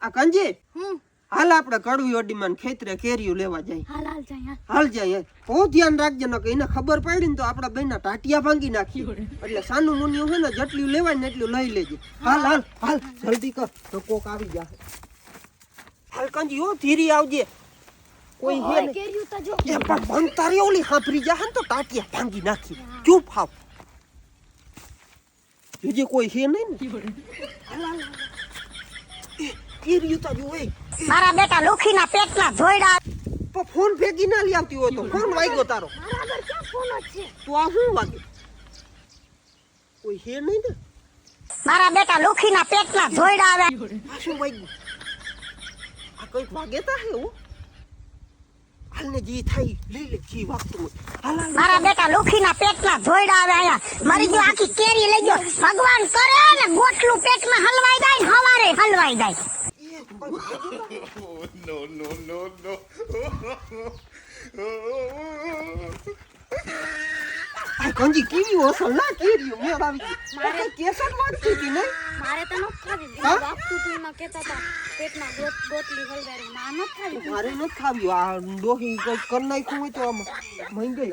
આ કંજી હું હાલ આપણે કડવી ઓડીમાં ખેતરે કેરીઓ લેવા જાય. હાલ જાય હાલ જાય. બહુ ધ્યાન રાખજે ને કે એને ખબર પડી ને તો આપણા બેના ટાટિયા ભાંગી નાખી. એટલે સાનું મુનિયું છે ને જેટલું લેવાય ને એટલું લઈ લેજે. હાલ હાલ હાલ જલ્દી કર તો કોક આવી જાય. હાલ કંજી ઓ ધીરી આવજે. કોઈ હે ને કેર્યું તો જો એ પણ બંતારી ઓલી હાંભરી જાય ને તો ટાટિયા ભાંગી નાખી. ચૂપ હાવ. જે કોઈ હે નહીં ને. હાલ હાલ કેરીઓ તો જો એ મારા બેટા લોખીના પેટના ધોયડા પણ ફોન ભેગી ના લઈ આવતી હોય તો ફોન વાગ્યો તારો. બરાબર ક્યાં ફોન જ છે તો આ શું વાગ્યું? કોઈ હે નહીં ને. મારા બેટા લોખીના પેટના ધોયડા આવે આ શું વાગ્યું? આ કંઈક વાગે તા હે હો. હાલ ને જી થાય લઈ લે જી વાગતું હોય. હાલ હાલ મારા બેટા લોખીના પેટના ધોયડા આવે આયા મારી જો આખી કેરી લઈ ગયો ભગવાન કરે ને ગોટલું પેટમાં હલવાઈ જાય ને હવારે હલવાઈ જાય. આ કંજી કેવી અસલ ના કેરીઓ મેળ આવી ગઈ. મારે કેસર વાગતી હતી નહીં. મારે તો ન ખાવી હા? વાગતું તું એમાં કહેતા હતા પેટમાં ગોટલી હલવાડી ના ન ખાવી મારે નથી ખાવ્યું. આ ડોહી કંઈક કરી નાખ્યું હોય તો આમાં મહી ગઈ.